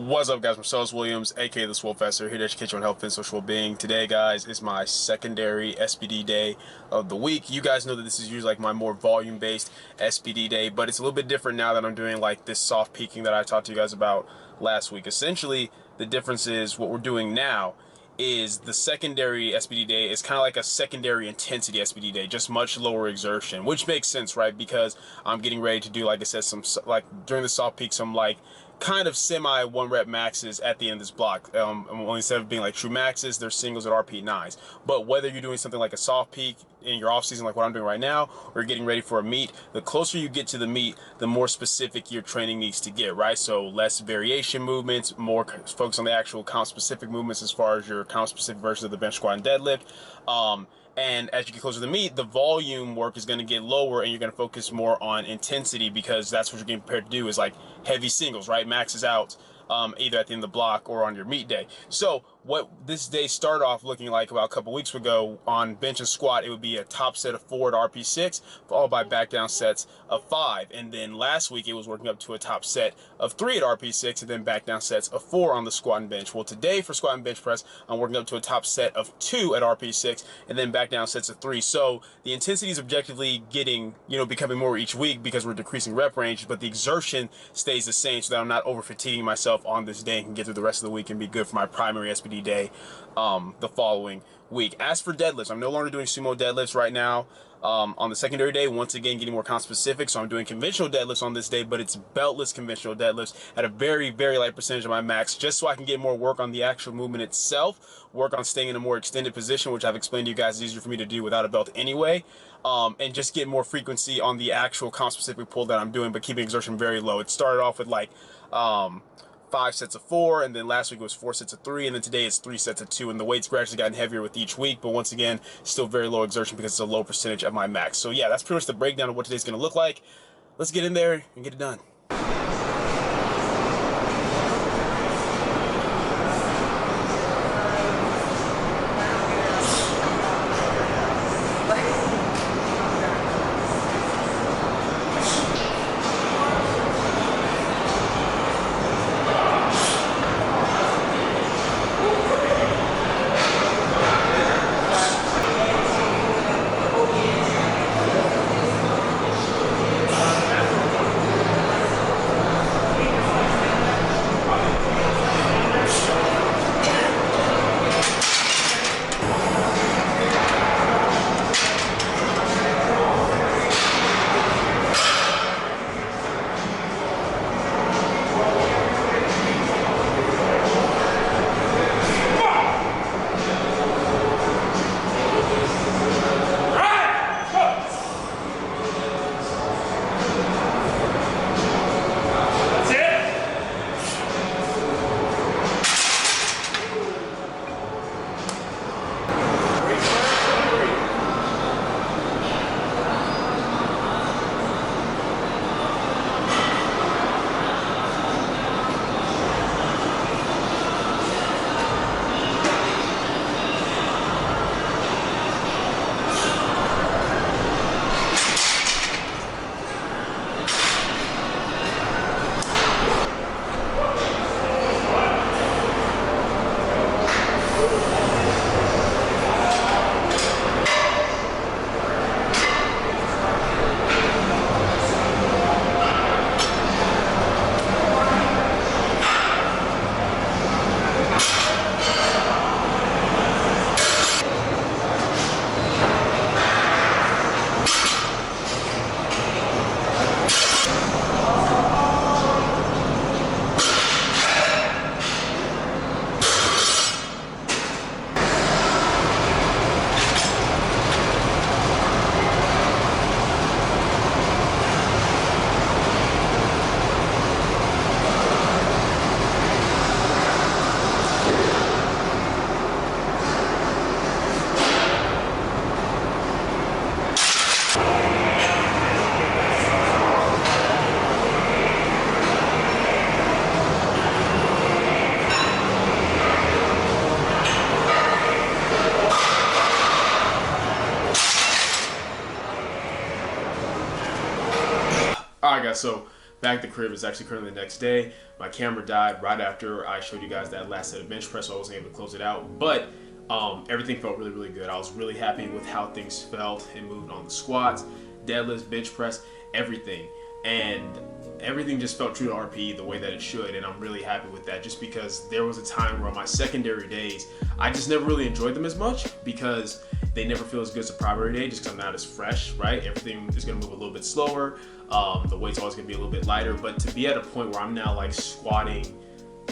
What's up, guys? Marcellus Williams, aka TheSwolefessor, here to educate you on health and social well-being. Today, guys, is my secondary SBD day of the week. You guys know that this is usually like my more volume-based SBD day, but it's a little bit different now that I'm doing like this soft peaking that I talked to you guys about last week. Essentially, the difference is what we're doing now is the secondary SBD day is kind of like a secondary intensity SBD day, just much lower exertion, which makes sense, right? Because I'm getting ready to do, like I said, some like during the soft peak, some like kind of semi 1 rep maxes at the end of this block. Instead of being like true maxes, they're singles at RP9s. But whether you're doing something like a soft peak in your off season, like what I'm doing right now, or getting ready for a meet, the closer you get to the meet, the more specific your training needs to get, right? So less variation movements, more focus on the actual count specific movements as far as your count specific versions of the bench, squat, and deadlift. And as you get closer to the meet, the volume work is going to get lower and you're going to focus more on intensity, because that's what you're getting prepared to do, is like heavy singles, right? Maxes out either at the end of the block or on your meet day. So what this day started off looking like about a couple weeks ago on bench and squat, it would be a top set of 4 at RP6, followed by back down sets of 5. And then last week it was working up to a top set of 3 at RP6 and then back down sets of 4 on the squat and bench. Well, today for squat and bench press, I'm working up to a top set of 2 at RP6 and then back down sets of 3. So the intensity is objectively getting, becoming more each week because we're decreasing rep range, but the exertion stays the same so that I'm not over fatiguing myself on this day and can get through the rest of the week and be good for my primary SBD day the following week. As for deadlifts, I'm no longer doing sumo deadlifts right now. On the secondary day, once again getting more count specific, so I'm doing conventional deadlifts on this day, but it's beltless conventional deadlifts at a very, very light percentage of my max, just so I can get more work on the actual movement itself, work on staying in a more extended position, which I've explained to you guys is easier for me to do without a belt anyway, and just get more frequency on the actual count specific pull that I'm doing, but keeping exertion very low. It started off with like 5 sets of 4, and then last week it was 4 sets of 3, and then today it's 3 sets of 2, and the weight's gradually gotten heavier with each week, but once again, still very low exertion because it's a low percentage of my max. So yeah, that's pretty much the breakdown of what today's going to look like. Let's get in there and get it done. Alright guys, so back at the crib. It's actually currently the next day. My camera died right after I showed you guys that last set of bench press, so I wasn't able to close it out. But everything felt really, really good. I was really happy with how things felt and moved on the squats, deadlifts, bench press, everything. And everything just felt true to RPE the way that it should, and I'm really happy with that, just because there was a time where my secondary days, I just never really enjoyed them as much because they never feel as good as a primary day, just because I'm not as fresh, right? Everything is going to move a little bit slower. The weight's always going to be a little bit lighter, but to be at a point where I'm now like squatting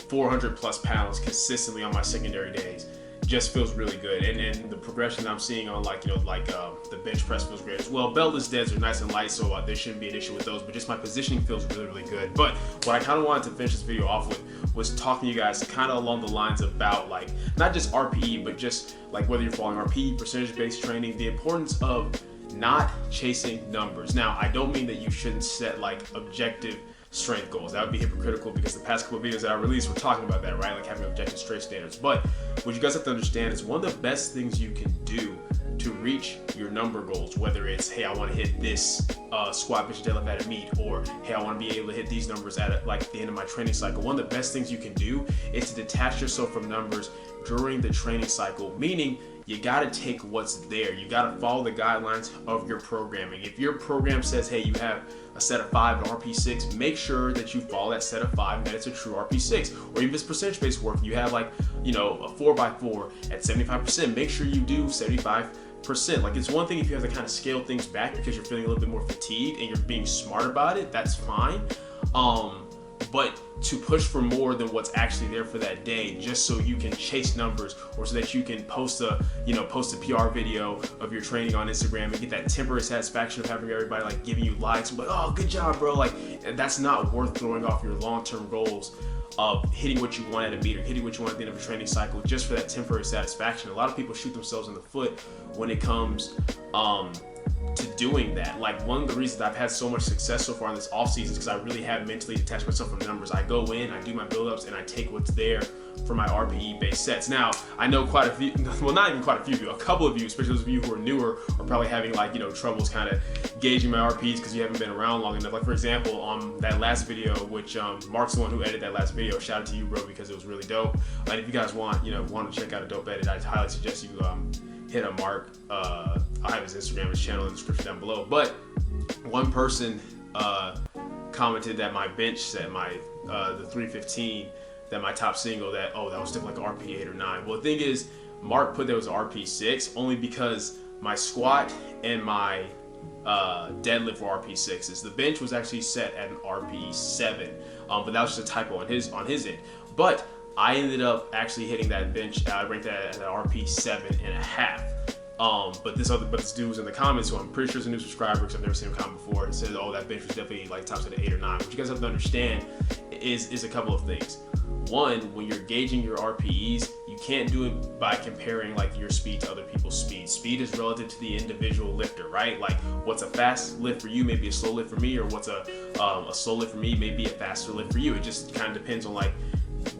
400 plus pounds consistently on my secondary days just feels really good. And then the progression that I'm seeing on the bench press feels great as well. Beltless deads are nice and light, so there shouldn't be an issue with those, but just my positioning feels really, really good. But what I kind of wanted to finish this video off with was talking to you guys kind of along the lines about like, not just RPE, but just like whether you're following RPE, percentage-based training, the importance of not chasing numbers. Now, I don't mean that you shouldn't set like objective strength goals. That would be hypocritical, because the past couple of videos that I released were talking about that, right? Like having objective strength standards. But what you guys have to understand is one of the best things you can do to reach your number goals, whether it's, hey, I want to hit this squat, bench, deadlift at a meet, or hey, I want to be able to hit these numbers at like the end of my training cycle. One of the best things you can do is to detach yourself from numbers during the training cycle, meaning you got to take what's there. You got to follow the guidelines of your programming. If your program says, hey, you have a set of 5 and RP6, make sure that you follow that set of 5 and that it's a true RP6. Or even if it's percentage-based work, you have like, you know, a 4x4 at 75%, make sure you do 75%. Like, it's one thing if you have to kind of scale things back because you're feeling a little bit more fatigued and you're being smart about it, that's fine. But to push for more than what's actually there for that day, just so you can chase numbers, or so that you can post a PR video of your training on Instagram and get that temporary satisfaction of having everybody like giving you likes, like, oh, good job, bro. Like, that's not worth throwing off your long-term goals of hitting what you want at a meet or hitting what you want at the end of a training cycle just for that temporary satisfaction. A lot of people shoot themselves in the foot when it comes to doing that. Like, one of the reasons I've had so much success so far in this off season is because I really have mentally detached myself from the numbers. I go in, I do my build-ups, and I take what's there for my RPE based sets. Now, I know quite a few, well, not even quite a few of you, a couple of you, especially those of you who are newer, are probably having like, you know, troubles kind of gauging my RPEs because you haven't been around long enough. Like, for example, on that last video, which Mark's the one who edited that last video, shout out to you, bro, because it was really dope. And if you guys want to check out a dope edit, I highly suggest you hit up Mark. I'll have his Instagram, his channel in the description down below. But one person commented that my bench set, the 315, that my top single, that was definitely like RP 8 or 9. Well, the thing is, Mark put that was RP 6 only because my squat and my deadlift were RP 6s. The bench was actually set at an RP 7, but that was just a typo on his end. But I ended up actually hitting that bench. I ranked that at an RP 7.5. But this dude was in the comments, so I'm pretty sure it's a new subscriber because I've never seen him comment before. It said, oh, that bench was definitely like tops at an 8 or 9. What you guys have to understand is a couple of things. One, when you're gauging your RPEs, you can't do it by comparing like your speed to other people's speed. Speed is relative to the individual lifter, right? Like, what's a fast lift for you may be a slow lift for me, or what's a slow lift for me may be a faster lift for you. It just kind of depends on like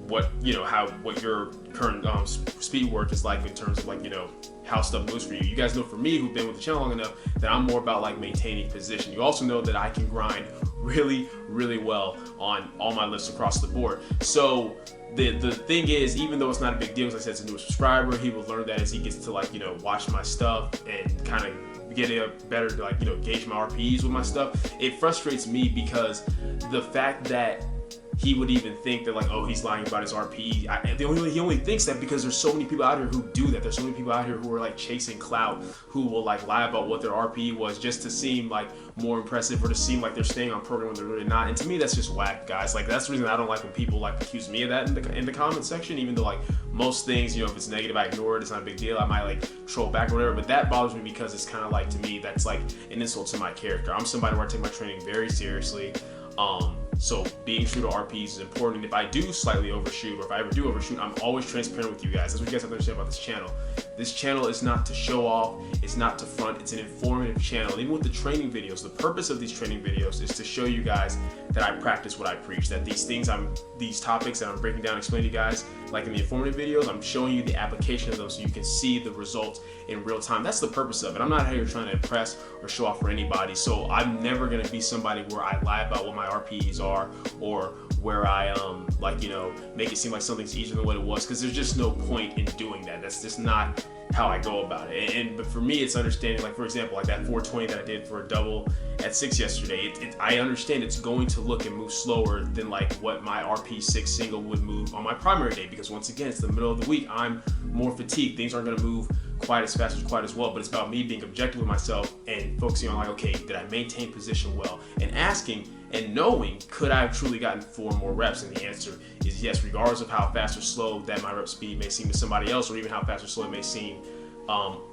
what your current speed work is like in terms of like, you know, how stuff moves for you. You guys know, for me, who've been with the channel long enough, that I'm more about like maintaining position. You also know that I can grind really, really well on all my lifts across the board. So the thing is, even though it's not a big deal, as I said, it's a newer subscriber, he will learn that as he gets to like, you know, watch my stuff and kind of get a better, like, you know, gauge my RPEs with my stuff. It frustrates me because the fact that he would even think that like, oh, he's lying about his RPE. He only thinks that because there's so many people out here who do that. There's so many people out here who are like chasing clout, who will like lie about what their RPE was just to seem like more impressive or to seem like they're staying on program when they're really not. And to me, that's just whack, guys. Like, that's the reason I don't like when people like accuse me of that in the comment section, even though like most things, you know, if it's negative, I ignore it. It's not a big deal. I might like troll back or whatever, but that bothers me because it's kind of like, to me, that's like an insult to my character. I'm somebody where I take my training very seriously. So being true to RPs is important. And if I do slightly overshoot, or if I ever do overshoot, I'm always transparent with you guys. That's what you guys have to understand about this channel. This channel is not to show off, it's not to front, it's an informative channel. And even with the training videos, the purpose of these training videos is to show you guys that I practice what I preach, that these topics that I'm breaking down, explaining to you guys, like in the informative videos, I'm showing you the application of those so you can see the results in real time. That's the purpose of it. I'm not here trying to impress or show off for anybody. So I'm never gonna be somebody where I lie about what my RPEs are, or where I make it seem like something's easier than what it was, because there's just no point in doing that. That's just not how I go about it. But for me, it's understanding, like for example, like that 420 that I did for a double at 6 yesterday. I understand it's going to look and move slower than like what my RP6 single would move on my primary day, because once again, it's the middle of the week. I'm more fatigued. Things aren't going to move quite as fast or quite as well, but it's about me being objective with myself and focusing on like, okay, did I maintain position well? And asking and knowing, could I have truly gotten 4 more reps? And the answer is yes, regardless of how fast or slow that my rep speed may seem to somebody else, or even how fast or slow it may seem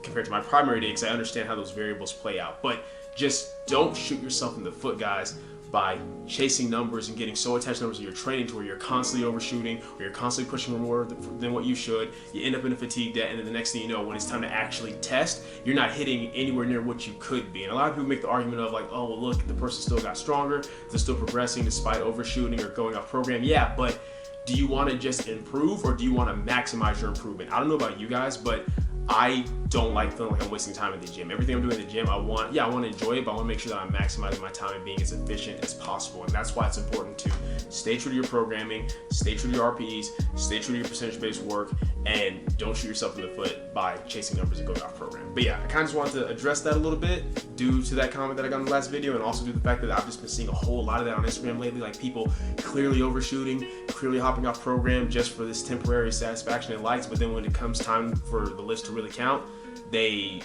compared to my primary day, because I understand how those variables play out. But just don't shoot yourself in the foot, guys, by chasing numbers and getting so attached to numbers in your training to where you're constantly overshooting, or you're constantly pushing more than what you should. You end up in a fatigue debt, and then the next thing you know, when it's time to actually test, you're not hitting anywhere near what you could be. And a lot of people make the argument of like, oh, well, look, the person still got stronger, they're still progressing despite overshooting or going off program. Yeah, but do you want to just improve, or do you want to maximize your improvement? I don't know about you guys, but I don't like feeling like I'm wasting time in the gym. Everything I'm doing in the gym, I want to enjoy it, but I want to make sure that I'm maximizing my time and being as efficient as possible. And that's why it's important to stay true to your programming, stay true to your RPEs, stay true to your percentage-based work, and don't shoot yourself in the foot by chasing numbers and going off program. But yeah, I kind of just wanted to address that a little bit due to that comment that I got in the last video, and also due to the fact that I've just been seeing a whole lot of that on Instagram lately, like people clearly overshooting, clearly hopping off program just for this temporary satisfaction and likes, but then when it comes time for the list to really count, they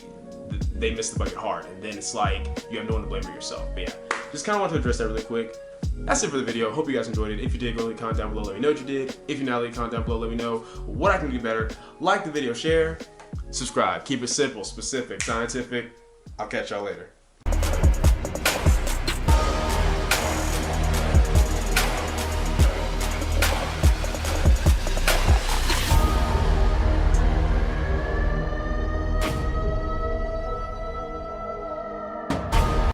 miss the bucket hard, and then it's like you have no one to blame but yourself. But yeah, just kind of want to address that really quick. That's it for the video. Hope you guys enjoyed it. If you did, go leave a comment down below, let me know what you did. If you're not, leave a comment down below, let me know what I can do better. Like the video, share, subscribe. Keep it simple, specific, scientific. I'll catch y'all later.